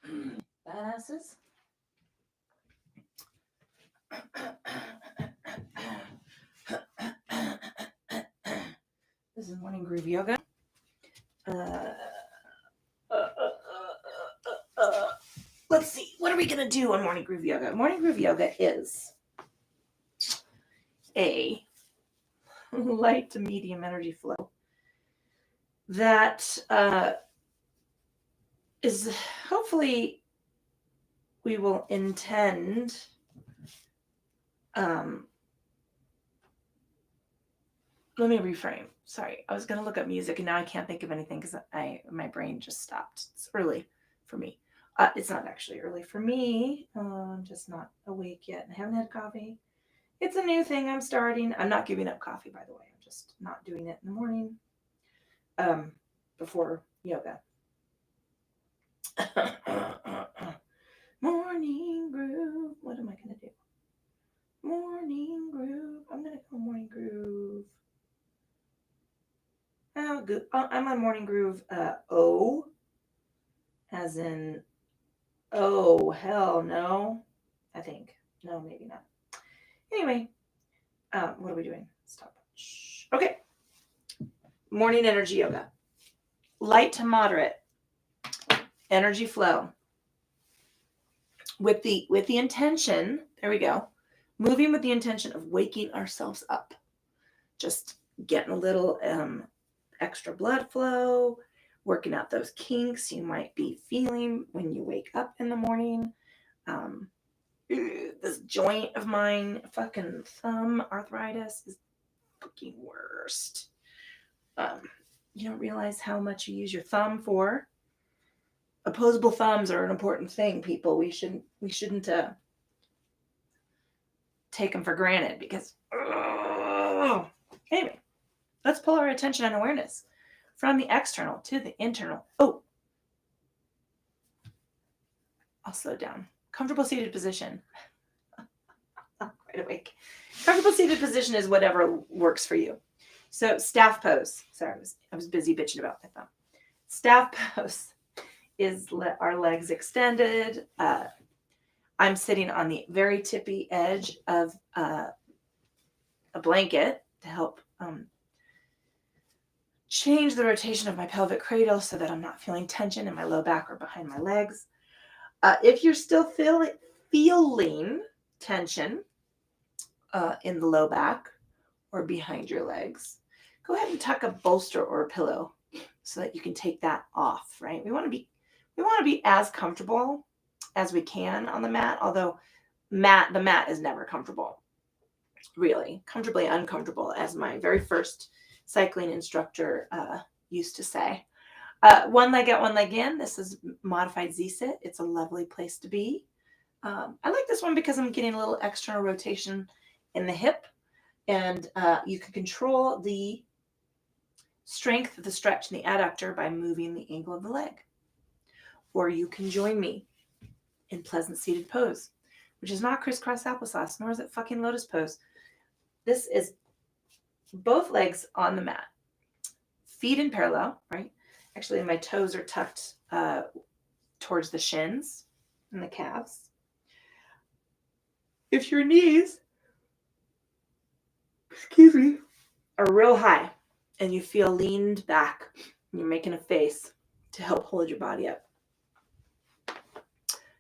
Greetings, badasses. This is Morning Groove Yoga. Let's see. What are we going to do on Morning Groove Yoga? Morning Groove Yoga is a light to medium energy flow that is hopefully we will intend let me reframe. Sorry, I was going to look up music and now I can't think of anything because my brain just stopped. It's early for me. It's not actually early for me. I'm just not awake yet and I haven't had coffee. It's a new thing I'm starting. I'm not giving up coffee, by the way. I'm just not doing it in the morning before yoga. Morning groove. What am I going to do? Morning groove. I'm going to go morning groove. Oh, good. I'm on morning groove O, as in, oh, hell no. I think. No, maybe not. Anyway, what are we doing? Stop. Shh. Okay. Morning energy yoga. Light to moderate energy flow. With the intention, there we go. Moving with the intention of waking ourselves up. Just getting a little extra blood flow, working out those kinks you might be feeling when you wake up in the morning. This joint of mine, fucking thumb arthritis, is fucking worst. You don't realize how much you use your thumb for. Opposable thumbs are an important thing, people. We shouldn't take them for granted because. Anyway, let's pull our attention and awareness from the external to the internal. Oh, I'll slow down. Comfortable seated position. Right awake. Comfortable seated position is whatever works for you. So staff pose. Sorry, I was busy bitching about my thumb. Staff pose is our legs extended. I'm sitting on the very tippy edge of a blanket to help change the rotation of my pelvic cradle so that I'm not feeling tension in my low back or behind my legs. If you're still feeling tension in the low back or behind your legs, go ahead and tuck a bolster or a pillow so that you can take that off, right? We want to be as comfortable as we can on the mat, although the mat is never comfortable. Really, comfortably uncomfortable, as my very first cycling instructor used to say. One leg out, one leg in. This is modified Z-sit. It's a lovely place to be. I like this one because I'm getting a little external rotation in the hip, and you can control the strength of the stretch in the adductor by moving the angle of the leg. Or you can join me in pleasant seated pose, which is not crisscross applesauce, nor is it fucking lotus pose. This is both legs on the mat, feet in parallel, right? Actually, my toes are tucked towards the shins and the calves. If your knees, are real high and you feel leaned back and you're making a face to help hold your body up,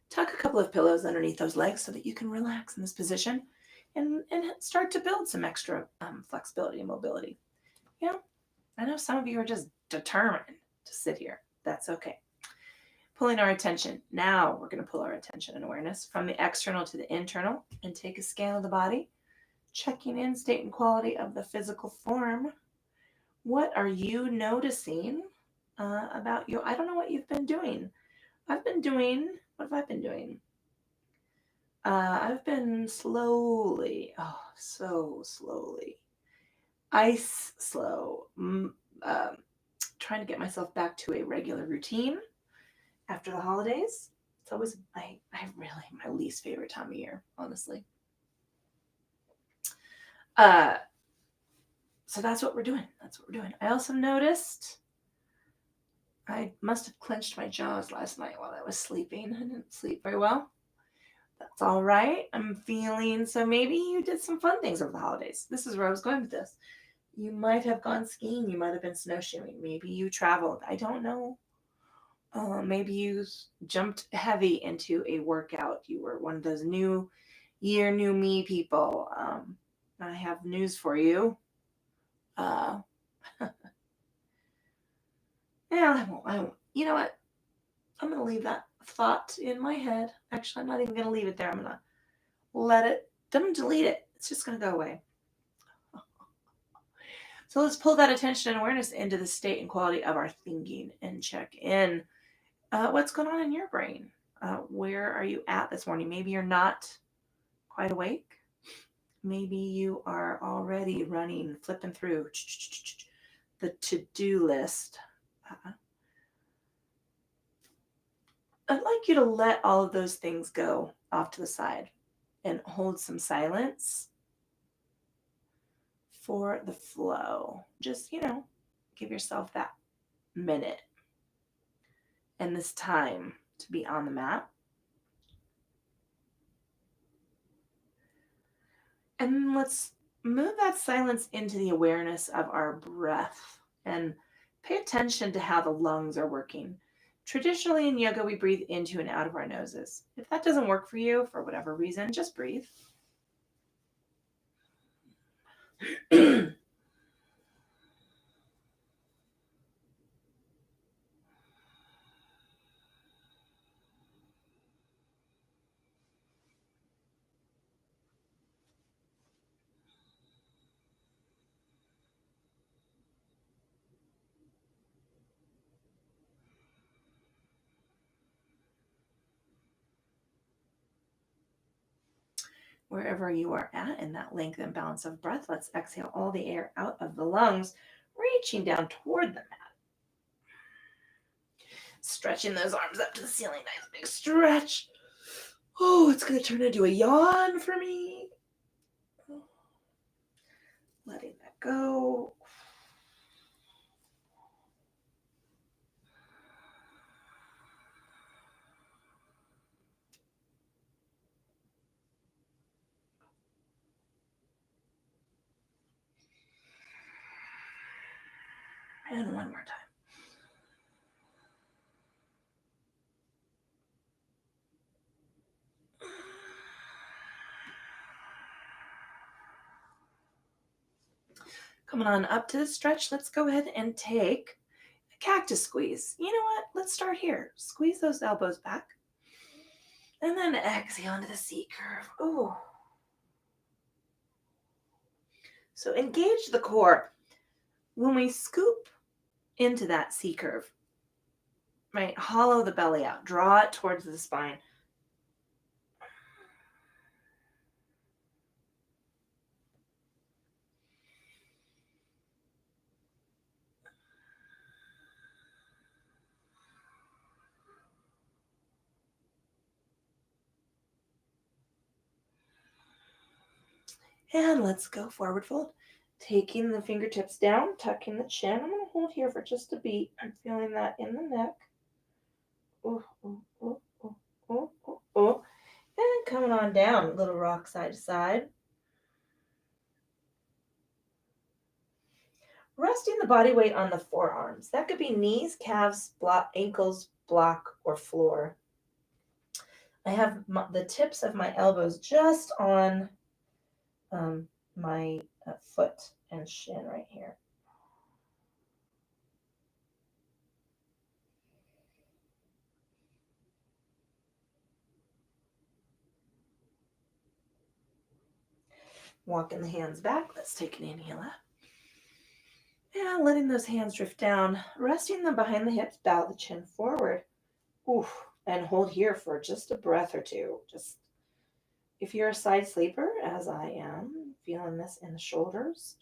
tuck a couple of pillows underneath those legs so that you can relax in this position and start to build some extra flexibility and mobility. You know, I know some of you are just determined to sit here. That's okay. Pulling our attention. Now we're going to pull our attention and awareness from the external to the internal and take a scan of the body, checking in state and quality of the physical form. What are you noticing about you? I don't know what you've been doing. What have I been doing? I've been slowly, so slowly, ice slow, trying to get myself back to a regular routine after the holidays. It's always really my least favorite time of year, honestly. So that's what we're doing. I also noticed I must have clenched my jaws last night while I was sleeping. I didn't sleep very well. That's all right. I'm feeling so maybe you did some fun things over the holidays. This is where I was going with this. You might have gone skiing. You might have been snowshoeing. Maybe you traveled. I don't know. Maybe you jumped heavy into a workout. You were one of those new year, new me people. I have news for you. Uh, yeah, I won't. You know what? I'm going to leave that thought in my head. Actually, I'm not even going to leave it there. I'm going to let it, don't delete it. It's just going to go away. So let's pull that attention and awareness into the state and quality of our thinking and check in. What's going on in your brain? Where are you at this morning? Maybe you're not quite awake. Maybe you are already running, flipping through the to-do list. I'd like you to let all of those things go off to the side and hold some silence for the flow. Just, give yourself that minute and this time to be on the mat. And let's move that silence into the awareness of our breath and pay attention to how the lungs are working. Traditionally in yoga, we breathe into and out of our noses. If that doesn't work for you for whatever reason, just breathe. Wherever you are at in that length and balance of breath, let's exhale all the air out of the lungs, reaching down toward the mat. Stretching those arms up to the ceiling. Nice big stretch. Oh, it's going to turn into a yawn for me. Letting that go. And one more time. Coming on up to the stretch, let's go ahead and take a cactus squeeze. You know what? Let's start here. Squeeze those elbows back. And then exhale into the C curve. Ooh. So engage the core. When we scoop into that C curve, right, hollow the belly out. Draw it towards the spine. And let's go forward fold. Taking the fingertips down, tucking the chin. I'm going to hold here for just a beat. I'm feeling that in the neck. Ooh, ooh, ooh, ooh, ooh, ooh, ooh. And coming on down, little rock side to side. Resting the body weight on the forearms. That could be knees, calves, ankles, block, or floor. I have the tips of my elbows just on my foot and shin right here. Walking the hands back. Let's take an inhale out. And letting those hands drift down, resting them behind the hips, bow the chin forward. Oof, and hold here for just a breath or two. Just if you're a side sleeper, as I am, feeling this in the shoulders.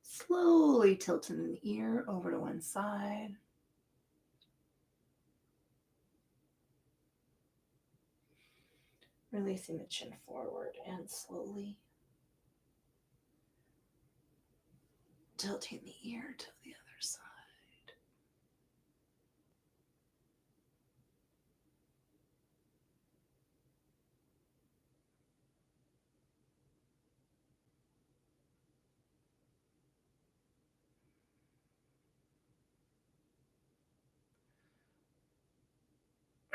Slowly tilting the ear over to one side. Releasing the chin forward and slowly tilting the ear to the other side.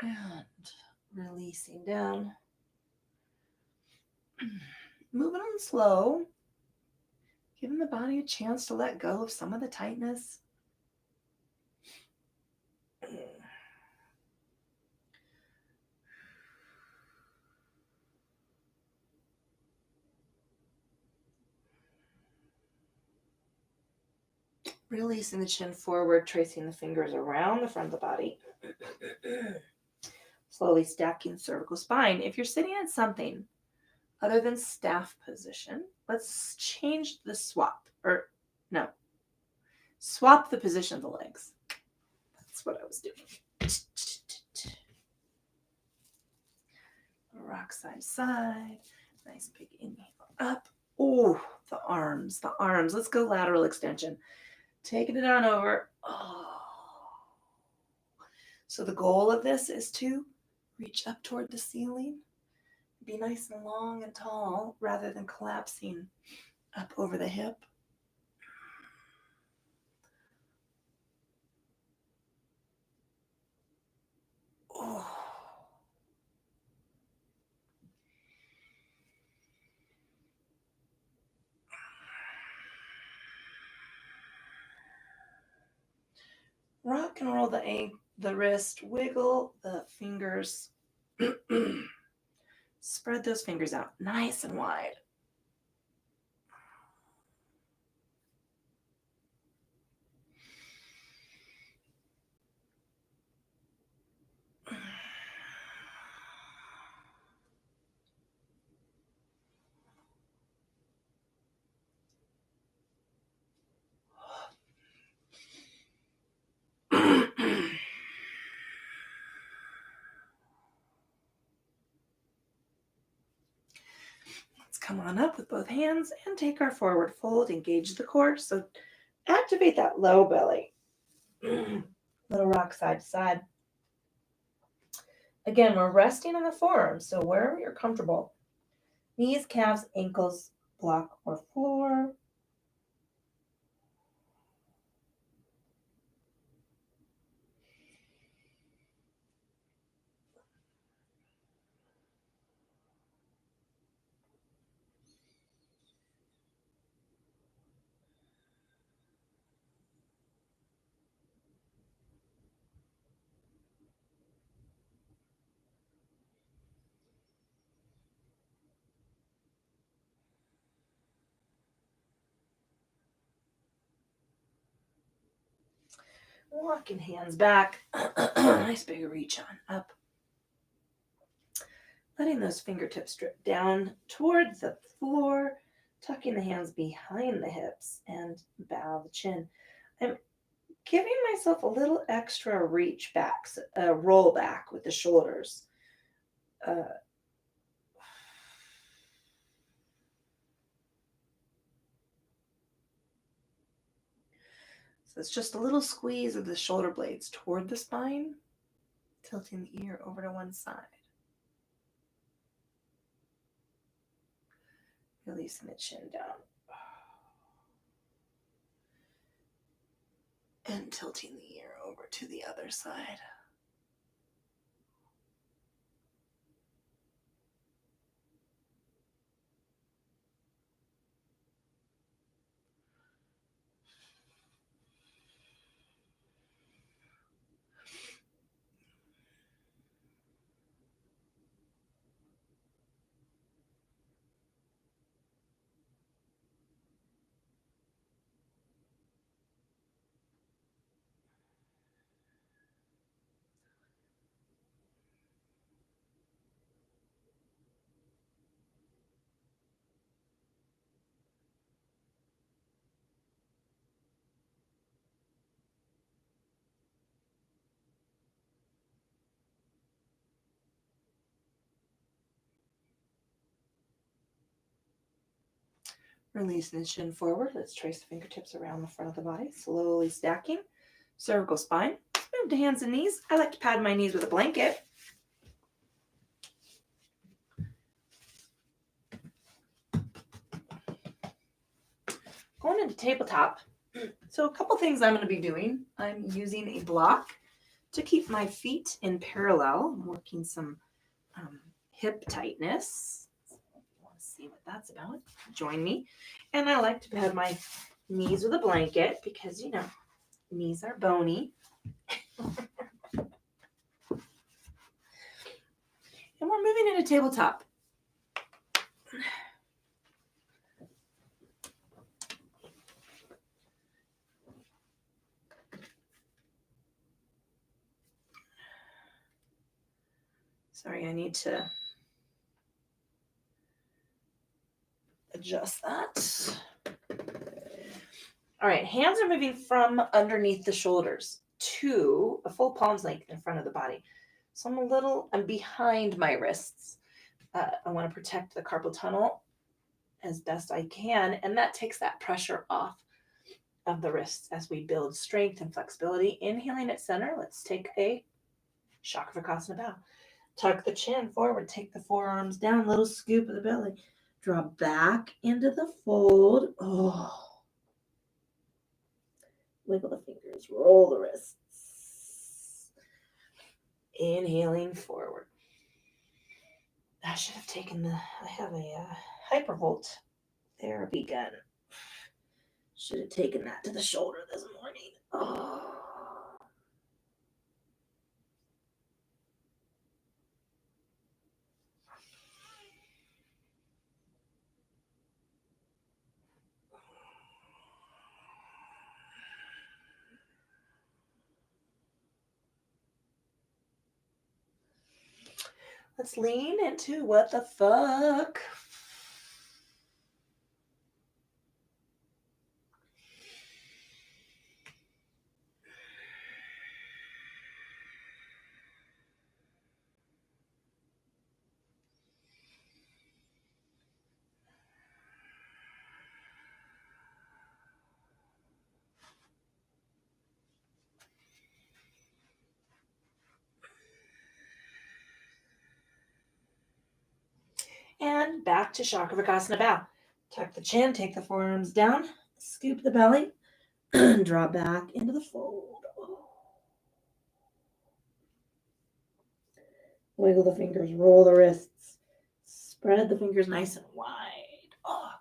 And releasing down. Moving on slow, giving the body a chance to let go of some of the tightness. Releasing the chin forward, tracing the fingers around the front of the body. Slowly stacking the cervical spine. If you're sitting in something other than staff position, let's change the swap. Or, no, swap the position of the legs. That's what I was doing. Rock side to side. Nice big inhale up. Oh, the arms, the arms. Let's go lateral extension. Taking it on over. Oh. So the goal of this is to reach up toward the ceiling. Be nice and long and tall rather than collapsing up over the hip. Oh. Rock and roll the wrist, wiggle the fingers. Spread those fingers out nice and wide. Let's come on up with both hands and take our forward fold, engage the core. So activate that low belly. Little rock side to side. Again, we're resting on the forearms, so wherever you're comfortable. Knees, calves, ankles, block, or floor. Walking hands back. Nice big reach on up. Letting those fingertips drip down towards the floor, tucking the hands behind the hips and bow the chin. I'm giving myself a little extra reach back, roll back with the shoulders. So it's just a little squeeze of the shoulder blades toward the spine, tilting the ear over to one side. Releasing the chin down. And tilting the ear over to the other side. Releasing the chin forward. Let's trace the fingertips around the front of the body, slowly stacking. Cervical spine. Move to hands and knees. I like to pad my knees with a blanket. Going into tabletop. So a couple things I'm going to be doing. I'm using a block to keep my feet in parallel. I'm working some hip tightness. Want to see what that's about? Join me. And I like to pad my knees with a blanket because, knees are bony. And we're moving into tabletop. Sorry, I need to adjust that. All right, hands are moving from underneath the shoulders to a full palm's length in front of the body. So I'm behind my wrists. I want to protect the carpal tunnel as best I can, and that takes that pressure off of the wrists as we build strength and flexibility. Inhaling at center, let's take a Chakravarkasana bow. Tuck the chin forward, take the forearms down, little scoop of the belly. Draw back into the fold. Oh. Wiggle the fingers, roll the wrists. Inhaling forward. I should have taken I have a Hypervolt therapy gun. Should have taken that to the shoulder this morning. Oh. Let's lean into what the fuck. And back to Chakravarkasana bow. Tuck the chin, take the forearms down, scoop the belly, draw back into the fold. Wiggle the fingers, roll the wrists, spread the fingers nice and wide. Oh.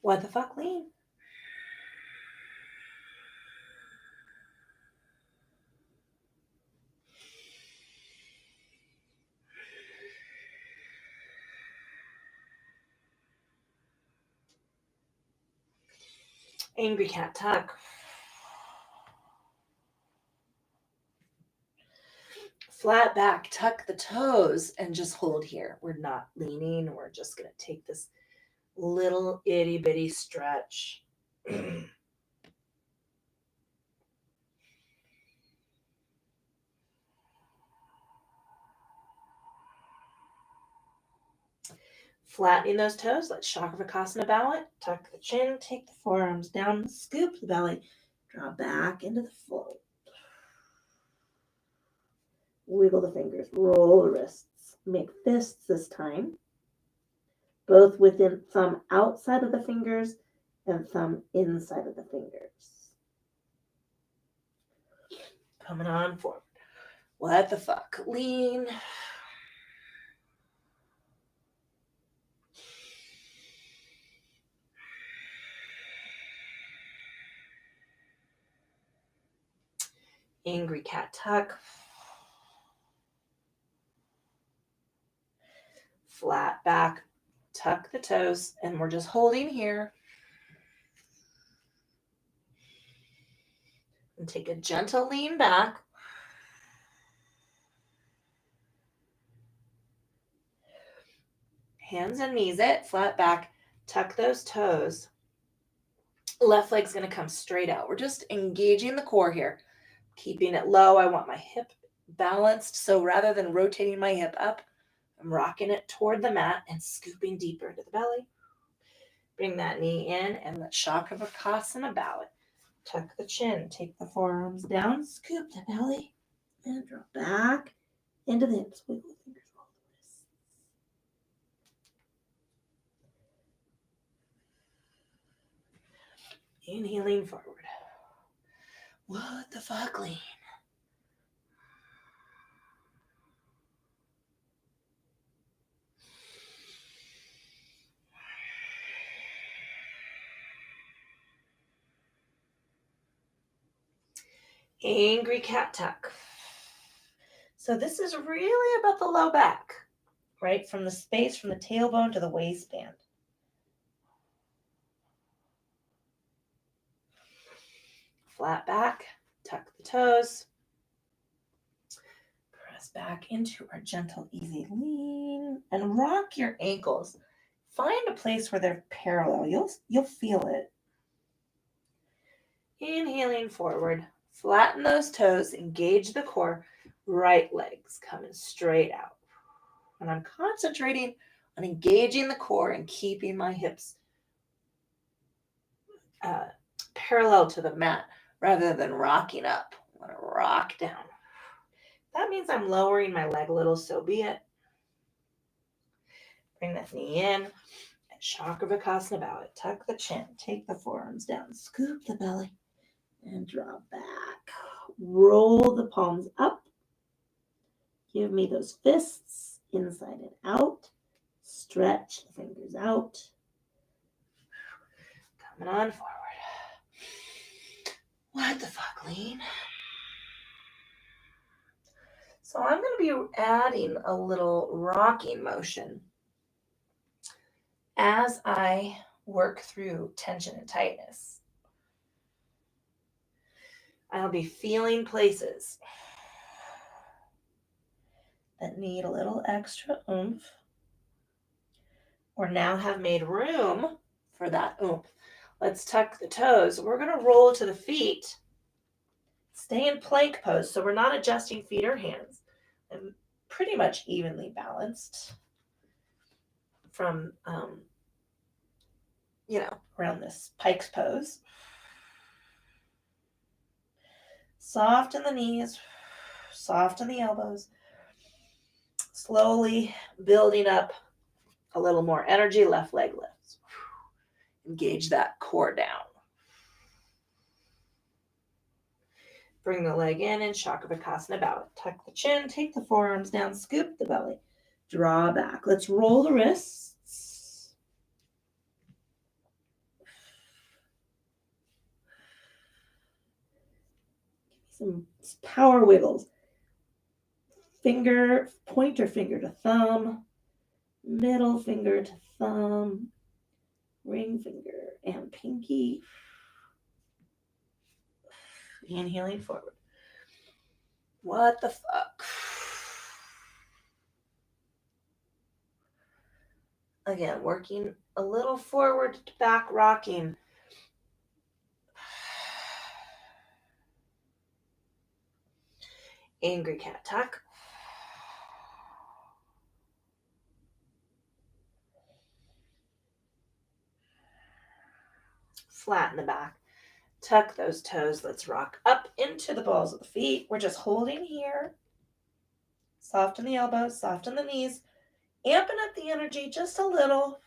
What the fuck, lean? Angry cat tuck. Flat back, tuck the toes, and just hold here. We're not leaning. We're just going to take this little itty bitty stretch. Flattening those toes. Let's Chakravarkasana bow it. Tuck the chin, take the forearms down, scoop the belly, draw back into the fold. Wiggle the fingers, roll the wrists. Make fists this time, both within thumb outside of the fingers and thumb inside of the fingers. Coming on forward. What the fuck? Lean. Angry cat tuck. Flat back, tuck the toes, and we're just holding here. And take a gentle lean back. Hands and knees it, flat back, tuck those toes. Left leg's going to come straight out. We're just engaging the core here, keeping it low. I want my hip balanced. So rather than rotating my hip up, I'm rocking it toward the mat and scooping deeper into the belly. Bring that knee in and let Shakravakasana bow it. Tuck the chin, take the forearms down, scoop the belly, and drop back into the hips. Wiggle the fingers, roll the wrists. Inhaling forward. What the fuck, lean? Angry cat tuck. So this is really about the low back, right? From the space from the tailbone to the waistband. Flat back, tuck the toes. Press back into our gentle, easy lean and rock your ankles. Find a place where they're parallel. You'll feel it. Inhaling forward. Flatten those toes. Engage the core. Right leg's coming straight out. And I'm concentrating on engaging the core and keeping my hips parallel to the mat rather than rocking up. I want to rock down. That means I'm lowering my leg a little, so be it. Bring that knee in. And Shakravakasana bow it. Tuck the chin. Take the forearms down. Scoop the belly. And drop back. Roll the palms up. Give me those fists inside and out. Stretch the fingers out. Coming on forward. What the fuck, lean? So I'm going to be adding a little rocking motion as I work through tension and tightness. I'll be feeling places that need a little extra oomph or now have made room for that oomph. Let's tuck the toes. We're going to roll to the feet. Stay in plank pose, so we're not adjusting feet or hands. I'm pretty much evenly balanced from, around this pike's pose. Soften the knees, soften the elbows. Slowly building up a little more energy, left leg lifts. Engage that core down. Bring the leg in and Shakravakasana bow it. Tuck the chin, take the forearms down, scoop the belly. Draw back. Let's roll the wrists. Give me some power wiggles. Pointer finger to thumb, middle finger to thumb, ring finger and pinky. Inhaling forward. What the fuck? Again, working a little forward to back rocking. Angry cat tuck. Flatten the back. Tuck those toes. Let's rock up into the balls of the feet. We're just holding here. Soften the elbows, soften the knees. Amping up the energy just a little.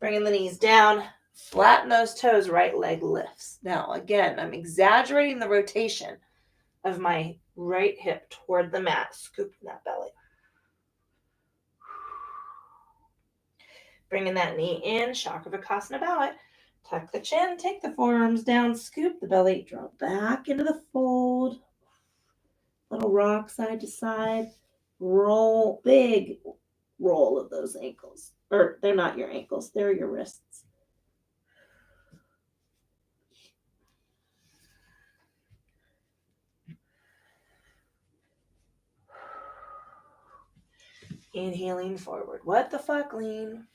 Bringing the knees down. Flatten those toes. Right leg lifts. Now, again, I'm exaggerating the rotation of my right hip toward the mat. Scooping that belly. Bringing that knee in. Shakravakasana bow it. Tuck the chin, take the forearms down, scoop the belly, drop back into the fold. Little rock side to side. Roll, big roll of those ankles. Or they're not your ankles, they're your wrists. Inhaling forward. What the fuck, lean?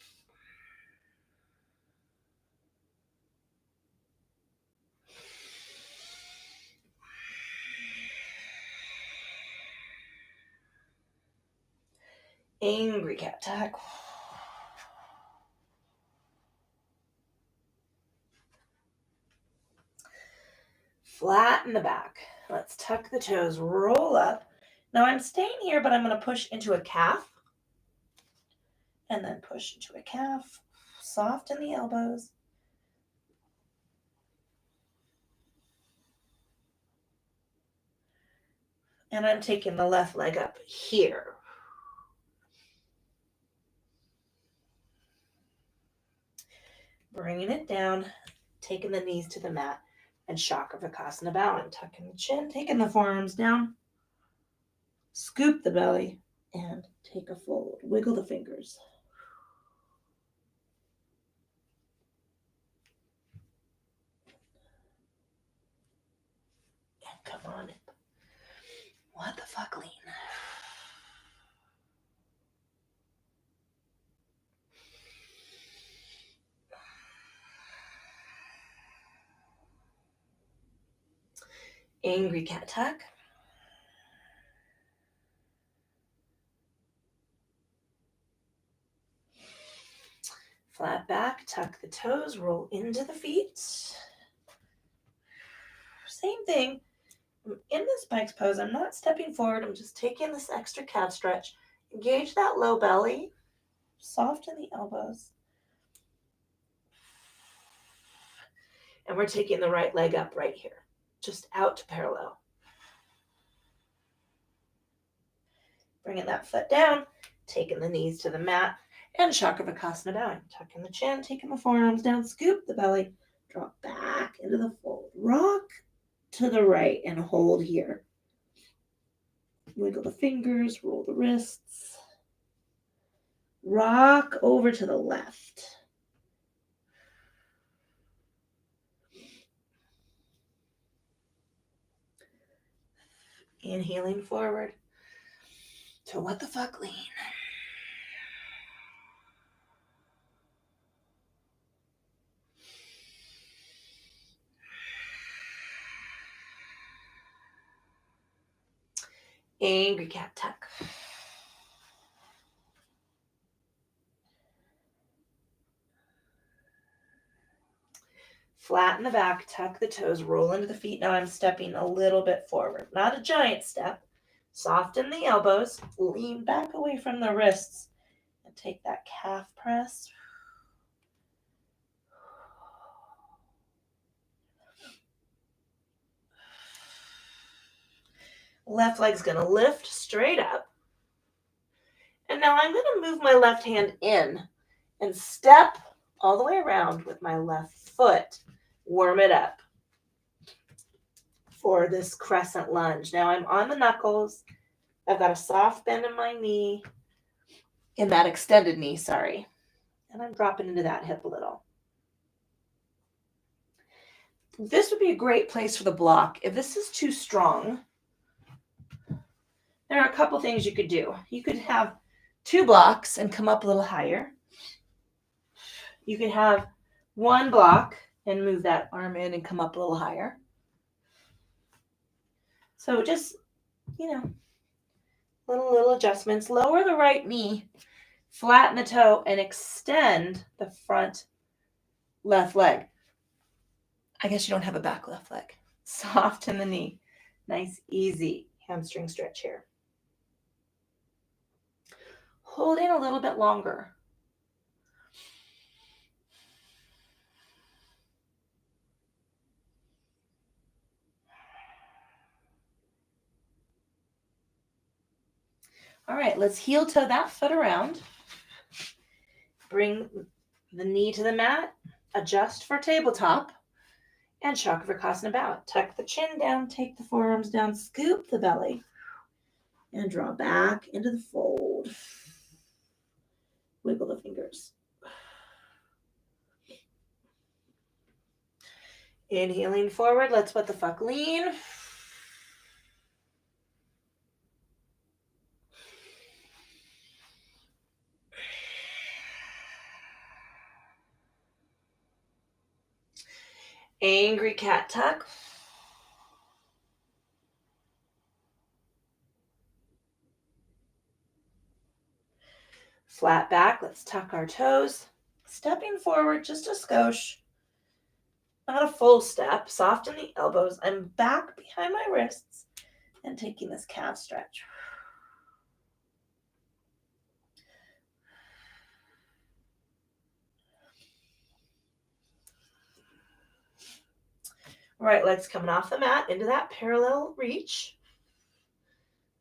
Angry cat tuck. Flatten the back. Let's tuck the toes, roll up. Now I'm staying here, but I'm going to push into a calf. And then push into a calf. Soften the elbows. And I'm taking the left leg up here. Bringing it down, taking the knees to the mat, and Chakravarkasana bowing. Tucking the chin, taking the forearms down. Scoop the belly, and take a fold. Wiggle the fingers. And come on in. What the fuck, lean? Angry cat tuck. Flat back, tuck the toes, roll into the feet. Same thing. In this bike's pose, I'm not stepping forward. I'm just taking this extra calf stretch. Engage that low belly. Soften the elbows. And we're taking the right leg up right here, just out to parallel. Bringing that foot down, taking the knees to the mat, and Chakravarkasana bowing. Tucking the chin, taking the forearms down, scoop the belly, drop back into the fold. Rock to the right and hold here. Wiggle the fingers, roll the wrists. Rock over to the left. Inhaling forward to what the fuck, lean. Angry cat tuck. Flatten the back, tuck the toes, roll into the feet. Now I'm stepping a little bit forward. Not a giant step. Soften the elbows, lean back away from the wrists, and take that calf press. Left leg's going to lift straight up. And now I'm going to move my left hand in and step all the way around with my left foot. Warm it up for this crescent lunge. Now I'm on the knuckles. I've got a soft bend in my knee, in that extended knee, sorry. And I'm dropping into that hip a little. This would be a great place for the block. If this is too strong, there are a couple things you could do. You could have 2 blocks and come up a little higher. You could have 1 block and move that arm in and come up a little higher. So just, little adjustments. Lower the right knee, flatten the toe, and extend the front left leg. I guess you don't have a back left leg. Soften the knee. Nice, easy hamstring stretch here. Hold in a little bit longer. All right, let's heel toe that foot around. Bring the knee to the mat. Adjust for tabletop. And Chakravarkasana bow. Tuck the chin down, take the forearms down, scoop the belly, and draw back into the fold. Wiggle the fingers. Inhaling forward, let's what the fuck lean. Angry cat tuck. Flat back, let's tuck our toes. Stepping forward just a skosh. Not a full step. Soften the elbows. I'm back behind my wrists and taking this calf stretch. Right leg's coming off the mat into that parallel reach.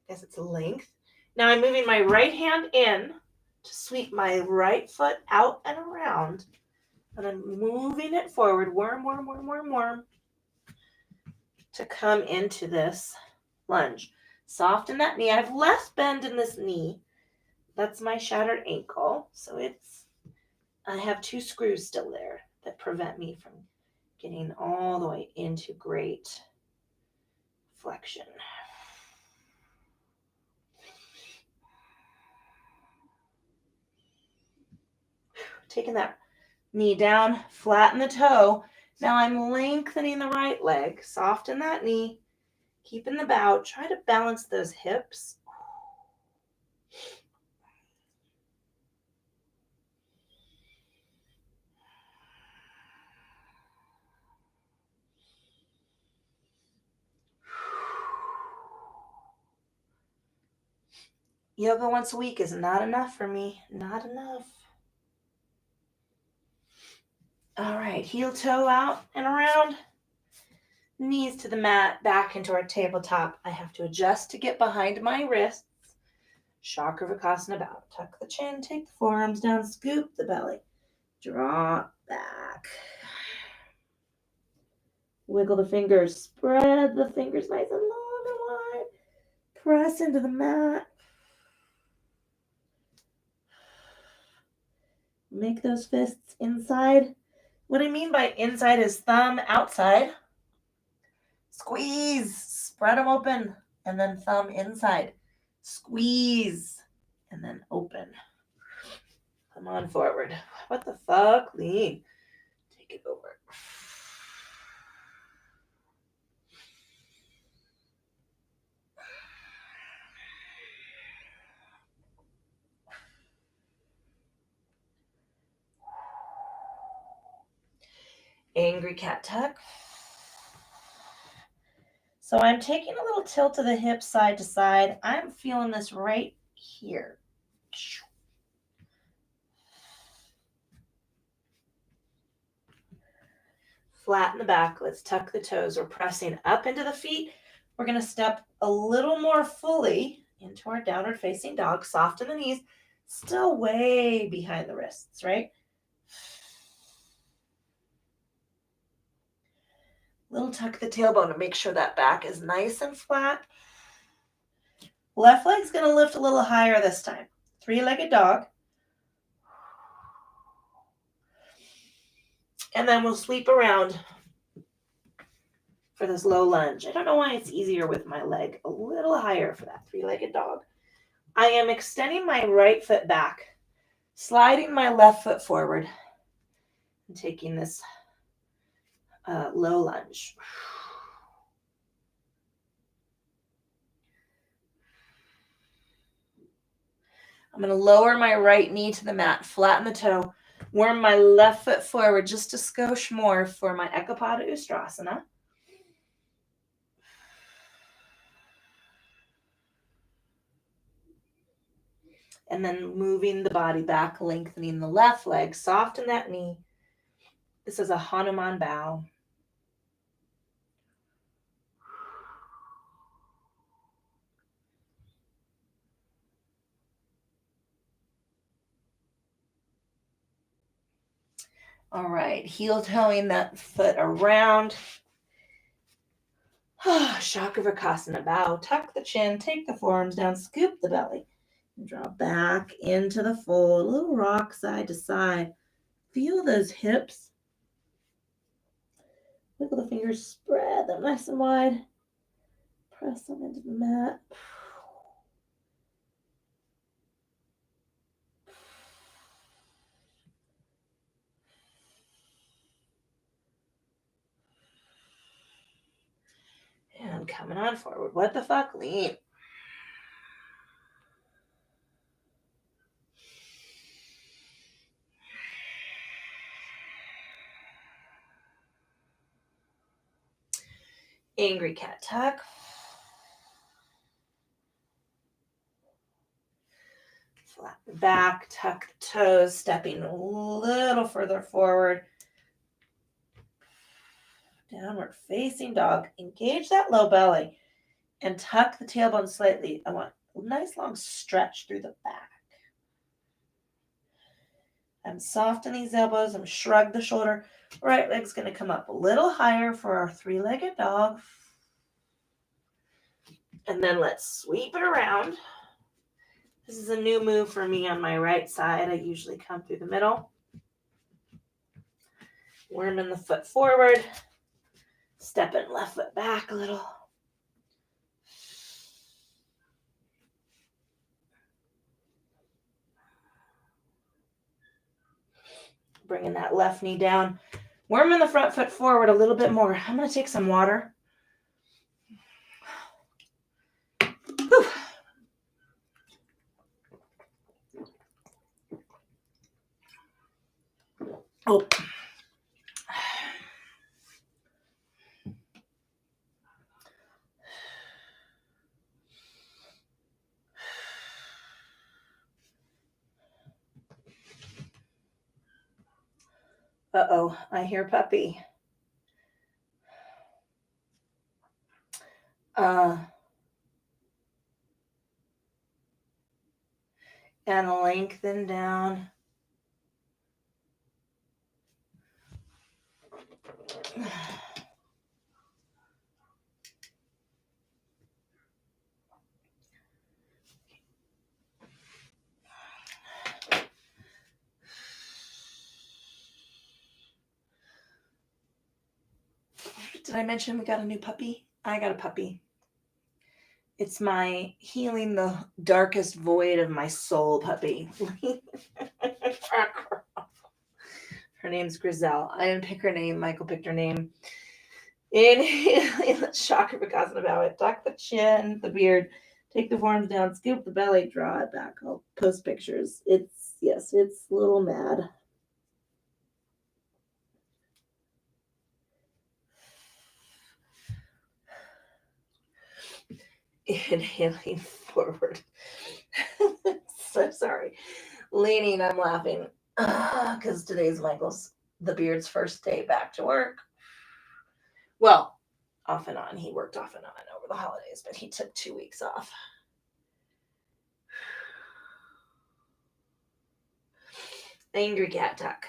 I guess it's a length. Now I'm moving my right hand in to sweep my right foot out and around. And I'm moving it forward, worm, to come into this lunge. Soften that knee. I have less bend in this knee. That's my shattered ankle. So I have 2 screws still there that prevent me from getting all the way into great flexion. Taking that knee down, flatten the toe. Now I'm lengthening the right leg. Soften that knee. Keeping the bow. Try to balance those hips. Yoga once a week is not enough for me. Not enough. All right, heel toe out and around. Knees to the mat, back into our tabletop. I have to adjust to get behind my wrists. Chakravarkasana bow. Tuck the chin, take the forearms down, scoop the belly. Draw back. Wiggle the fingers. Spread the fingers nice and long and wide. Press into the mat. Make those fists inside. What I mean by inside is thumb outside. Squeeze. Spread them open. And then thumb inside. Squeeze. And then open. Come on forward. What the fuck? Lean. Take it over. Angry cat tuck. So I'm taking a little tilt of the hips side to side. I'm feeling this right here. Flatten the back. Let's tuck the toes. We're pressing up into the feet. We're going to step a little more fully into our downward facing dog. Soften the knees. Still way behind the wrists, right? Little tuck the tailbone to make sure that back is nice and flat. Left leg's going to lift a little higher this time. 3-legged dog. And then we'll sweep around for this low lunge. I don't know why it's easier with my leg a little higher for that 3-legged dog. I am extending my right foot back, sliding my left foot forward, and taking this low lunge. I'm going to lower my right knee to the mat, flatten the toe, worm my left foot forward just a skosh more for my Ekapada Ustrasana. And then moving the body back, lengthening the left leg, soften that knee. This is a Hanuman bow. All right, heel toeing that foot around. Chakravarkasana bow. Tuck the chin, take the forearms down, scoop the belly. And draw back into the fold. A little rock side to side. Feel those hips. Wiggle the fingers, spread them nice and wide. Press them into the mat. And coming on forward. What the fuck? Lean. Angry cat tuck. Flatten back, tuck the toes, stepping a little further forward. Downward facing dog. Engage that low belly and tuck the tailbone slightly. I want a nice long stretch through the back. I'm soften these elbows. I'm shrug the shoulder. Right leg's going to come up a little higher for our three-legged dog. And then let's sweep it around. This is a new move for me on my right side. I usually come through the middle. Worming the foot forward. Stepping left foot back a little. Bringing that left knee down. Worming the front foot forward a little bit more. I'm going to take some water. Whew. Oh. Uh-oh, I hear puppy. And lengthen down. Did I mention we got a new puppy? I got a puppy. It's my healing the darkest void of my soul puppy. Her name's Griselle. I didn't pick her name. Michael picked her name. Inhale, let's shock her because about it. Tuck the chin, the beard. Take the forearms down, scoop the belly, draw it back. I'll post pictures. It's a little mad. Inhaling forward. So sorry. Leaning, I'm laughing. Because today's Michael's, the beard's first day back to work. Well, off and on. He worked off and on over the holidays, but he took 2 weeks off. Angry cat tuck.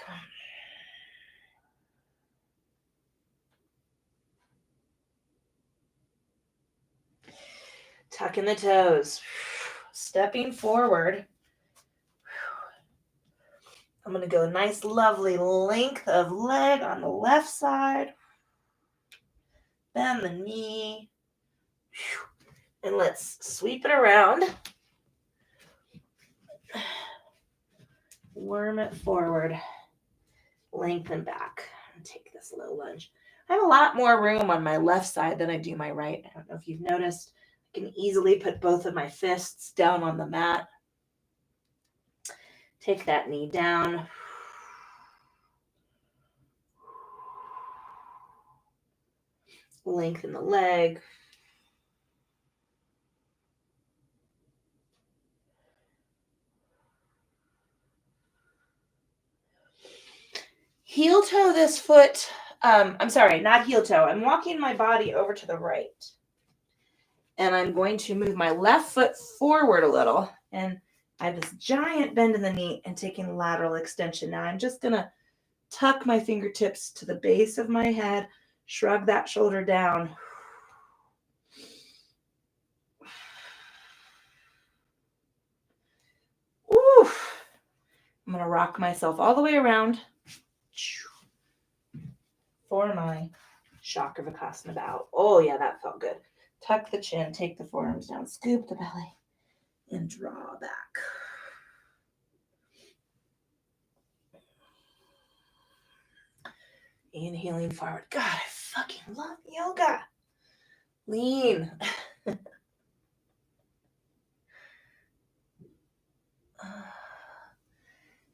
Tucking the toes. Stepping forward. I'm going to go nice, lovely length of leg on the left side. Bend the knee. And let's sweep it around. Worm it forward. Lengthen back. And take this low lunge. I have a lot more room on my left side than I do my right. I don't know if you've noticed. I can easily put both of my fists down on the mat. Take that knee down. Lengthen the leg. Heel toe this foot. I'm sorry, not heel toe. I'm walking my body over to the right. And I'm going to move my left foot forward a little. And I have this giant bend in the knee and taking lateral extension. Now I'm just going to tuck my fingertips to the base of my head, shrug that shoulder down. Oof. I'm going to rock myself all the way around for my Chakravarkasana bow. Oh, yeah, that felt good. Tuck the chin, take the forearms down, scoop the belly, and draw back. Inhaling forward. God, I fucking love yoga. Lean.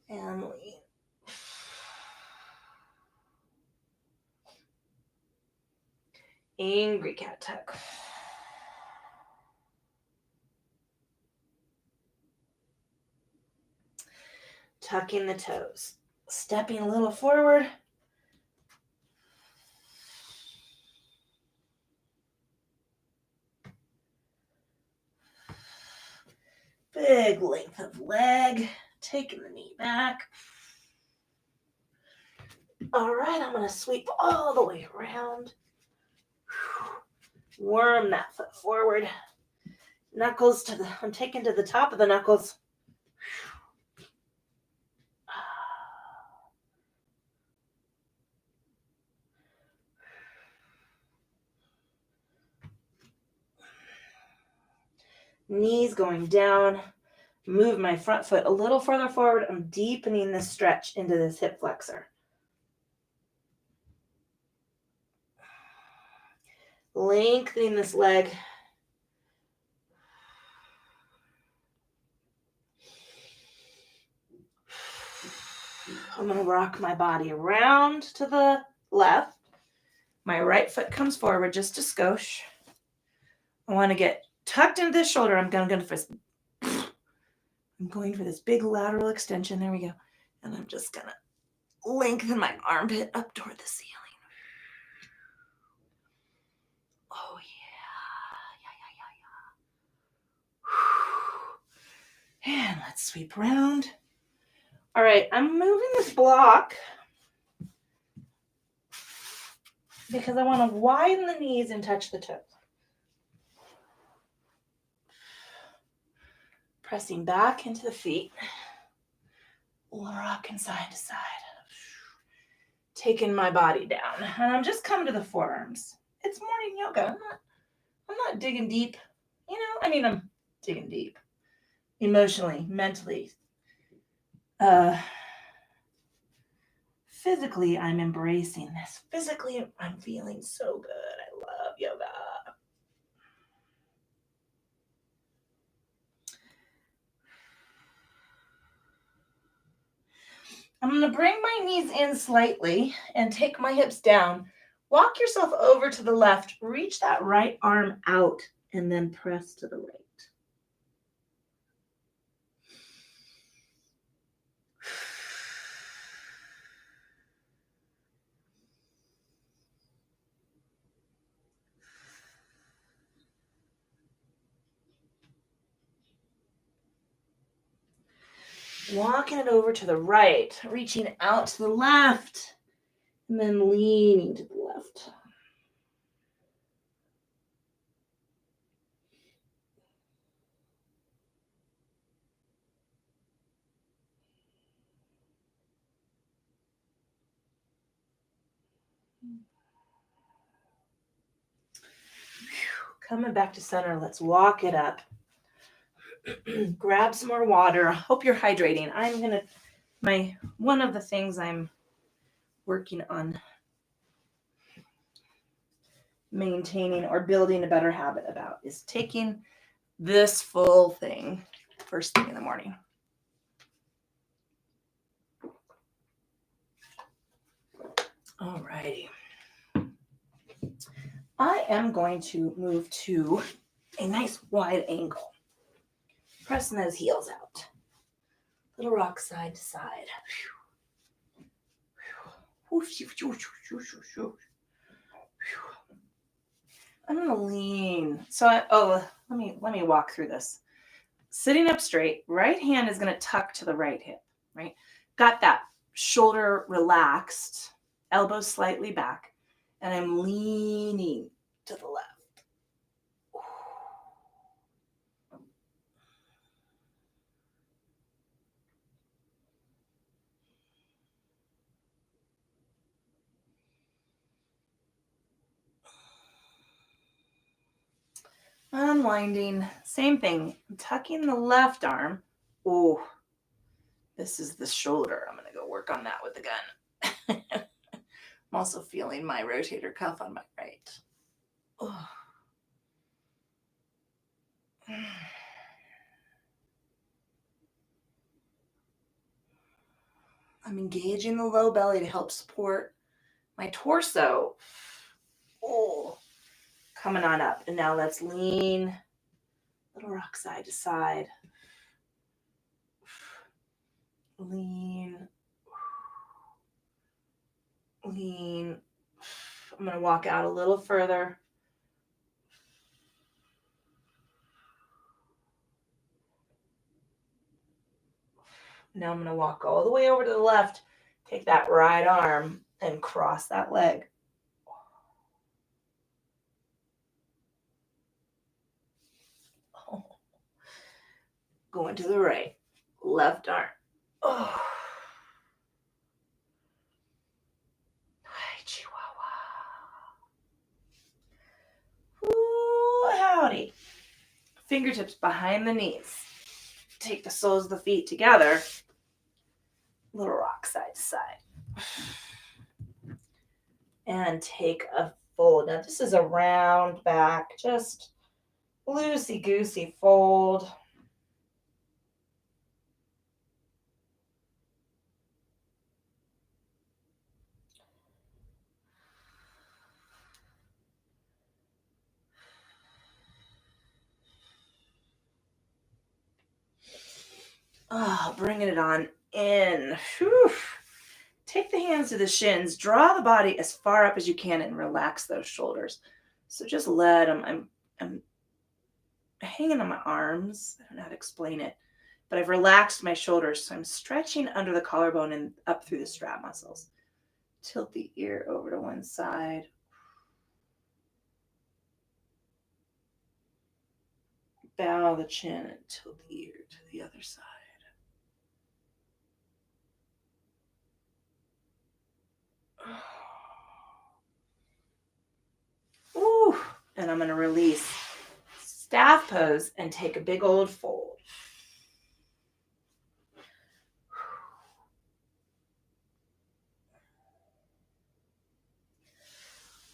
And lean. Angry cat tuck. Tucking the toes. Stepping a little forward. Big length of leg. Taking the knee back. All right, I'm going to sweep all the way around. Worm that foot forward. Knuckles to the, I'm taking to the top of the knuckles. Knees going down. Move my front foot a little further forward. I'm deepening this stretch into this hip flexor. Lengthening this leg. I'm going to rock my body around to the left. My right foot comes forward just a skosh. I want to get tucked into this shoulder. I'm going for this big lateral extension. There we go. And I'm just going to lengthen my armpit up toward the ceiling. Oh, yeah. And let's sweep around. All right, I'm moving this block because I want to widen the knees and touch the toes. Pressing back into the feet. Rocking side to side. Taking my body down. And I'm just coming to the forearms. It's morning yoga. I'm not digging deep. I'm digging deep. Emotionally, mentally. Physically, I'm embracing this. Physically, I'm feeling so good. I love yoga. I'm going to bring my knees in slightly and take my hips down. Walk yourself over to the left. Reach that right arm out and then press to the right. Walking it over to the right, reaching out to the left, and then leaning to the left. Coming back to center, let's walk it up. Grab some more water. I hope you're hydrating. One of the things I'm working on maintaining or building a better habit about is taking this full thing first thing in the morning. All righty. I am going to move to a nice wide angle. Pressing those heels out. Little rock side to side. I'm going to lean. Let me walk through this. Sitting up straight, right hand is going to tuck to the right hip, right? Got that shoulder relaxed, elbows slightly back, and I'm leaning to the left. Unwinding, same thing. I'm tucking the left arm. Oh, this is the shoulder. I'm going to go work on that with the gun. I'm also feeling my rotator cuff on my right. Oh. I'm engaging the low belly to help support my torso. Oh, Coming on up. And now let's lean, little rock side to side. Lean. Lean. I'm going to walk out a little further. Now I'm going to walk all the way over to the left. Take that right arm and cross that leg. Going to the right. Left arm. Oh. Hi, Chihuahua. Ooh, howdy. Fingertips behind the knees. Take the soles of the feet together. Little rock side to side. And take a fold. Now this is a round back, just loosey-goosey fold. Oh, bringing it on in. Whew. Take the hands to the shins. Draw the body as far up as you can and relax those shoulders. So just let them. I'm hanging on my arms. I don't know how to explain it, but I've relaxed my shoulders. So I'm stretching under the collarbone and up through the strap muscles. Tilt the ear over to one side. Bow the chin and tilt the ear to the other side. Ooh, and I'm going to release. Staff pose and take a big old fold.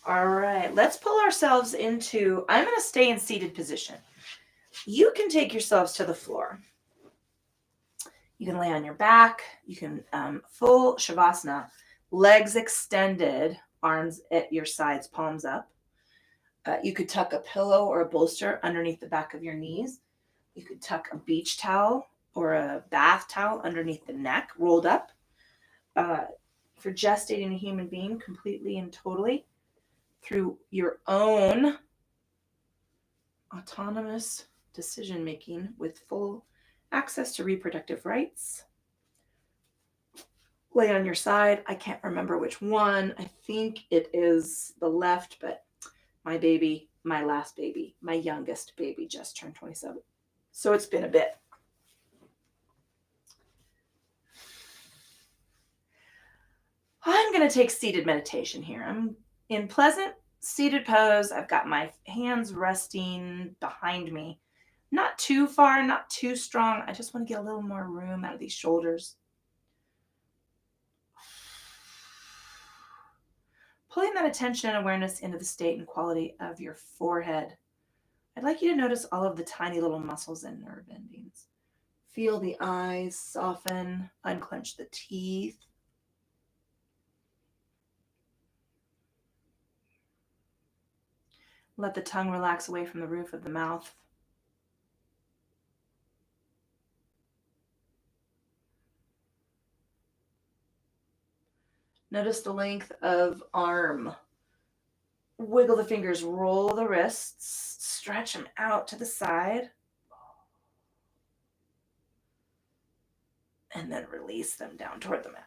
All right, let's pull ourselves into, I'm going to stay in seated position. You can take yourselves to the floor. You can lay on your back. You can full Shavasana, legs extended, arms at your sides, palms up. You could tuck a pillow or a bolster underneath the back of your knees. You could tuck a beach towel or a bath towel underneath the neck, rolled up. For gestating a human being completely and totally through your own autonomous decision making with full access to reproductive rights. Lay on your side. I can't remember which one. I think it is the left, but my baby, my last baby, my youngest baby just turned 27. So it's been a bit. I'm going to take seated meditation here. I'm in pleasant seated pose. I've got my hands resting behind me. Not too far, not too strong. I just want to get a little more room out of these shoulders. Pulling that attention and awareness into the state and quality of your forehead. I'd like you to notice all of the tiny little muscles and nerve endings. Feel the eyes soften, unclench the teeth. Let the tongue relax away from the roof of the mouth. Notice the length of arm. Wiggle the fingers, roll the wrists, stretch them out to the side. And then release them down toward the mat.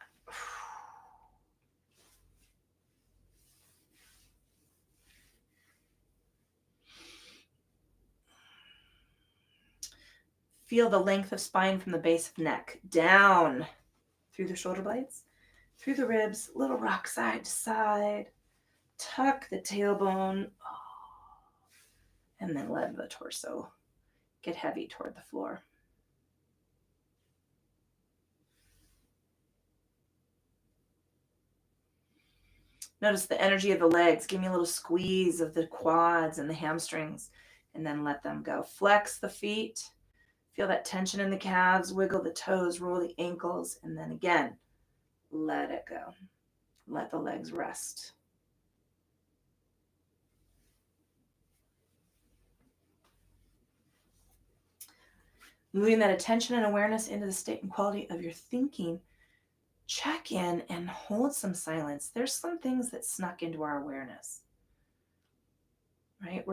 Feel the length of spine from the base of neck down through the shoulder blades, through the ribs, little rock side to side. Tuck the tailbone, and then let the torso get heavy toward the floor. Notice the energy of the legs. Give me a little squeeze of the quads and the hamstrings, and then let them go. Flex the feet. Feel that tension in the calves. Wiggle the toes, roll the ankles, and then again, let it go. Let the legs rest. Moving that attention and awareness into the state and quality of your thinking, check in and hold some silence. There's some things that snuck into our awareness, right?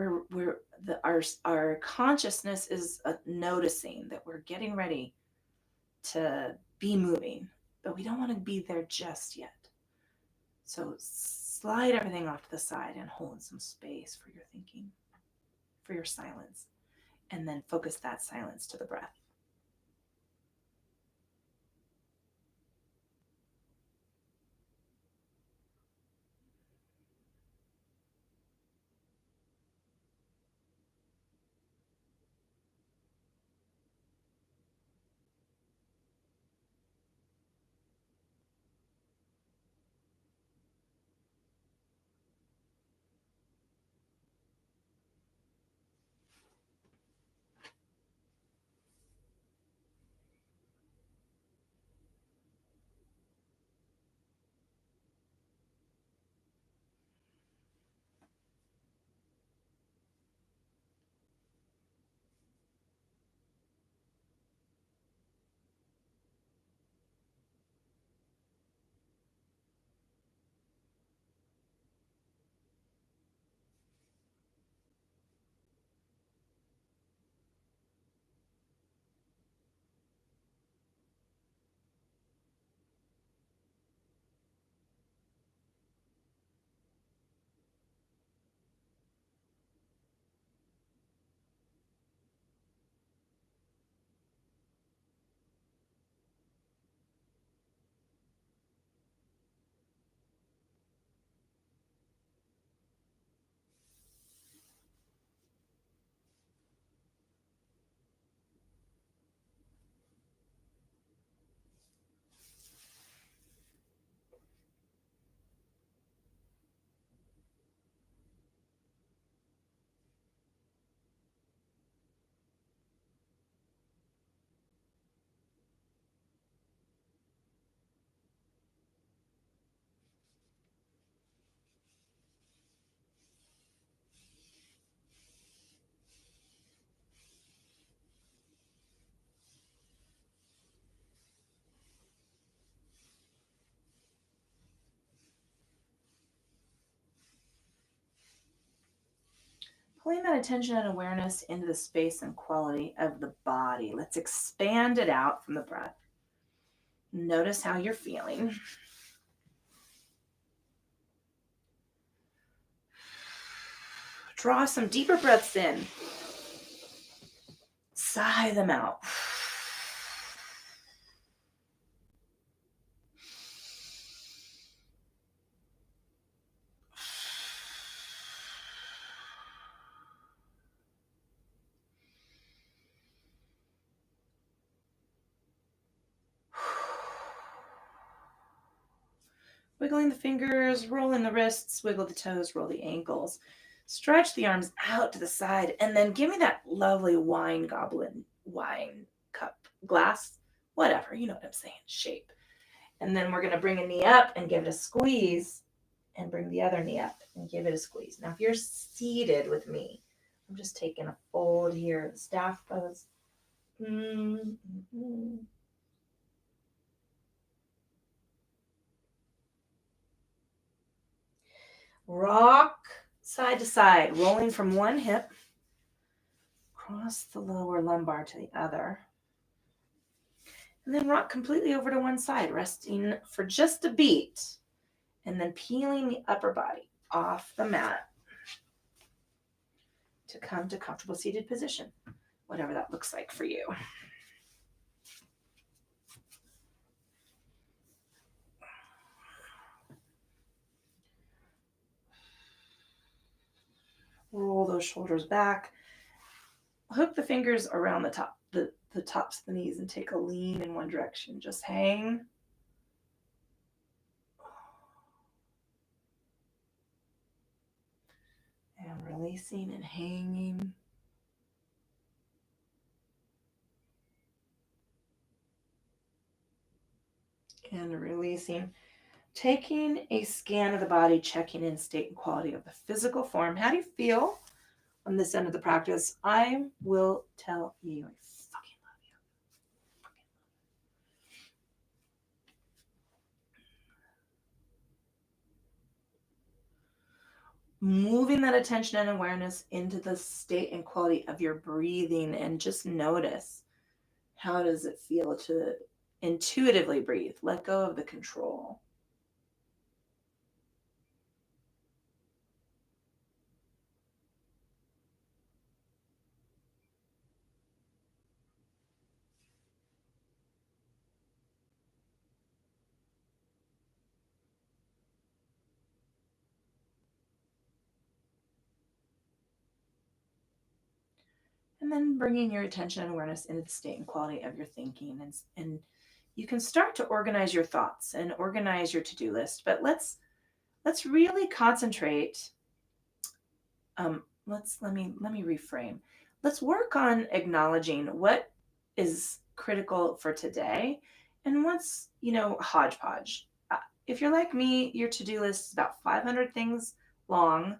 Our consciousness is noticing that we're getting ready to be moving, but we don't want to be there just yet. So slide everything off to the side and hold some space for your thinking, for your silence, and then focus that silence to the breath. Pulling that attention and awareness into the space and quality of the body. Let's expand it out from the breath. Notice how you're feeling. Draw some deeper breaths in. Sigh them out. Wiggling the fingers, rolling the wrists, wiggle the toes, roll the ankles. Stretch the arms out to the side, and then give me that lovely wine cup, glass, whatever, you know what I'm saying, shape. And then we're going to bring a knee up and give it a squeeze, and bring the other knee up and give it a squeeze. Now, if you're seated with me, I'm just taking a fold here, staff pose. Mm-hmm. Rock side to side, rolling from one hip, cross the lower lumbar to the other. And then rock completely over to one side, resting for just a beat. And then peeling the upper body off the mat to come to comfortable seated position, whatever that looks like for you. Roll those shoulders back. Hook the fingers around the tops of the knees and take a lean in one direction. Just hang. And releasing and hanging. And releasing. Taking a scan of the body, checking in state and quality of the physical form. How do you feel on this end of the practice? I will tell you, I fucking love moving that attention and awareness into the state and quality of your breathing, and just notice, how does it feel to intuitively breathe? Let go of the control. And then bringing your attention and awareness into the state and quality of your thinking. And you can start to organize your thoughts and organize your to-do list, but let's really concentrate. Let me reframe. Let's work on acknowledging what is critical for today and what's, hodgepodge. If you're like me, your to-do list is about 500 things long,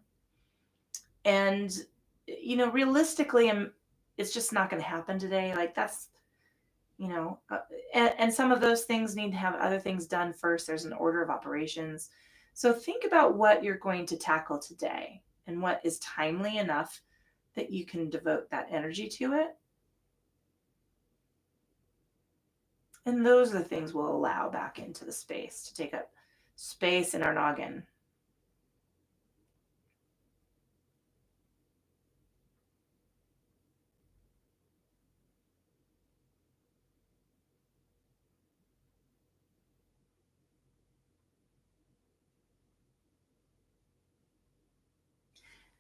and realistically, it's just not going to happen today. Like, that's, you know uh, and some of those things need to have other things done first. There's an order of operations. So think about what you're going to tackle today and what is timely enough that you can devote that energy to it. And those are the things we'll allow back into the space to take up space in our noggin.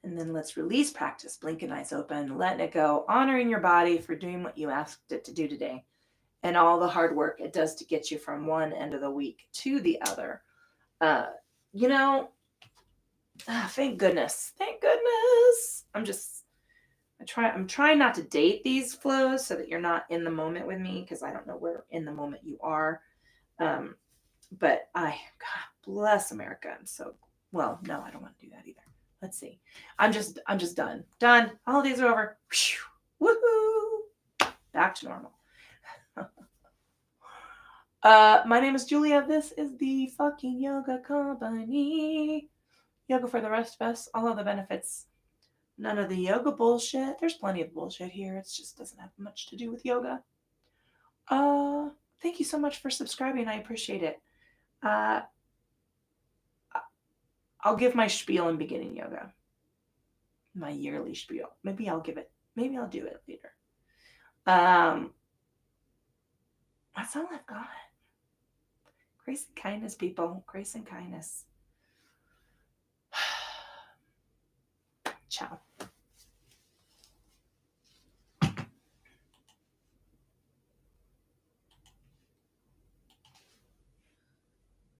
And then let's release practice, blinking eyes open, letting it go, honoring your body for doing what you asked it to do today, and all the hard work it does to get you from one end of the week to the other. Uh, you know, thank goodness. Thank goodness. I'm trying not to date these flows so that you're not in the moment with me, because I don't know where in the moment you are. Um, but God bless America. Well, no, I don't want to do that either. Let's see. I'm just done. Done. Holidays are over. Woohoo! Back to normal. My name is Julia. This is the fucking yoga company. Yoga for the rest of us. All of the benefits. None of the yoga bullshit. There's plenty of bullshit here. It just doesn't have much to do with yoga. Uh, Thank you so much for subscribing. I appreciate it. Uh, I'll give my spiel in beginning yoga. My yearly spiel. Maybe I'll do it later. Um, that's all I've got. Grace and kindness, people. Grace and kindness. Ciao.